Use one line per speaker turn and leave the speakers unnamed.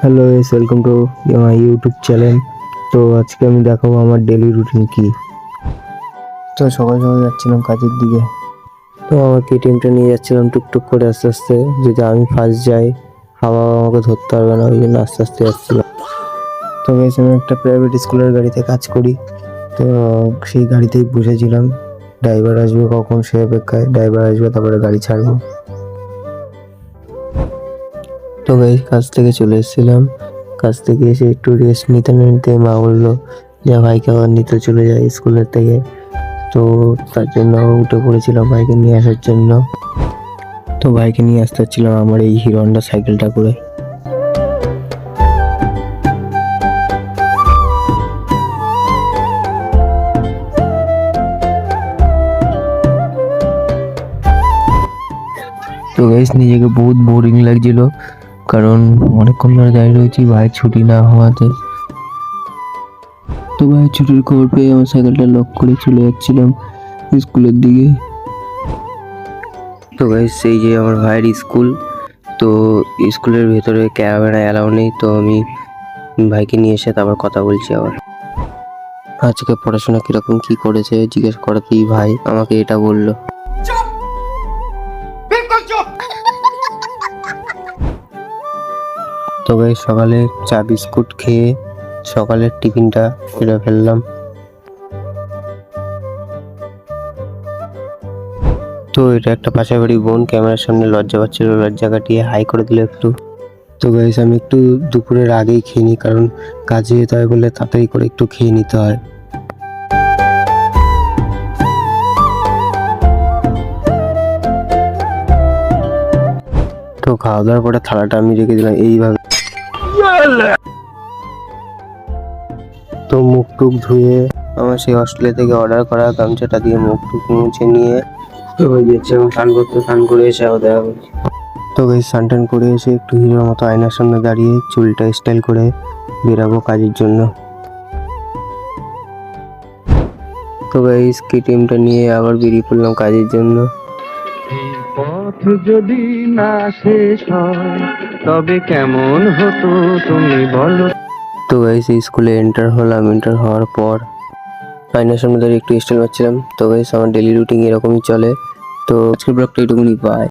Hello S welcome to my YouTube channel. তো আজকে আমি দেখাবো আমার ডেলি রুটিন কি। তো সকাল সকাল যাচ্ছিলাম কাজের দিকে। তো আমার কেটিএমটা নিয়ে যাচ্ছিলাম টুকটুক করে আস্তে আস্তে, যদি আমি ফার্স্ট যাই বাবা আমাকে ধরতে পারবে না, ওই জন্য আস্তে আস্তে যাচ্ছিলাম। তো বেশ আমি একটা প্রাইভেট স্কুলের গাড়িতে কাজ করি, তো সেই গাড়িতেই বসেছিলাম। ড্রাইভার আসবে কখন সে অপেক্ষায়, ড্রাইভার আসবে তারপরে গাড়ি ছাড়বো। তো গাইস কাজ থেকে চলে এসেছিলাম, কাজ থেকে এসে একটু রেস্ট নিতে নিতে মা বললো যে ভাইকে আবার নিতে চলে যায় স্কুলের থেকে। তো তার জন্য উঠে পড়েছিলাম ভাইকে নিয়ে আসার জন্য। তো ভাইকে নিয়ে আসতে হচ্ছিলাম আমার এই হিরো হন্ডা সাইকেলটা করে। তো গাইস নিজেকে বহুত বোরিং লাগছিল, কারণ অনেকক্ষণ ধরে দাঁড়িয়ে রয়েছি ভাইয়ের ছুটি না হওয়াতে। তো ভাইয়ের ছুটির খবর পেয়ে আমার সাইকেলটা লক করে চলে যাচ্ছিলাম স্কুলের দিকে। তো গাইস সেই যে আমার ভাইয়ের স্কুল, তো স্কুলের ভেতরে ক্যামেরা অ্যালাউ নেই, তো আমি ভাইকে নিয়ে এসে তারপর কথা বলছি আবার। আজকে পড়াশোনা কিরকম কি করেছে জিজ্ঞেস করাতেই ভাই আমাকে এটা বললো। তো গাইস সকালে চা বিস্কুট খেয়ে সকালের টিফিনটা সেরে ফেললাম। তো এটা একটা পাশের বাড়ি বোন ক্যামেরার সামনে লজ্জা পাচ্ছিল, লজ্জা কাটিয়ে হাই করে দিল একটু। তো গাইস আমি একটু দুপুরের আগেই খেয়ে নিই, কারণ কাজে যেতে হয় বলে তাড়াতাড়ি করে একটু খেয়ে নিতে হয়। তো খাওয়া দাওয়ার পরে থালাটা আমি রেখে দিলাম এইভাবে। তো মুখ টুক ধুয়ে আমার সেই অস্ট্রেলিয়া থেকে অর্ডার করা গামছাটা দিয়ে মুখ টুক মুছে নিয়ে স্নান করে এসে আবার দেখা করছি। তো গাইস স্নান টান করে এসে একটু হিরোর মতো আয়নার সামনে দাঁড়িয়ে চুলটা স্টাইল করে বেরাবো কাজের জন্য। তো গাইস কেটিএমটা নিয়ে আবার বেরিয়ে পড়লাম কাজের জন্য।
পথ যদি না শেষ হয় তবে কেমন হতো তুমি বলো।
তো গাইস স্কুলে এন্টার হলাম, এন্টার হওয়ার পর আয়নার সামনে দাঁড়িয়ে একটু স্টাইল মারছিলাম। তো গাইস আমার ডেলি রুটিন এরকমই চলে। তো আজকের ব্লগটা এইটুকুনি, বাই।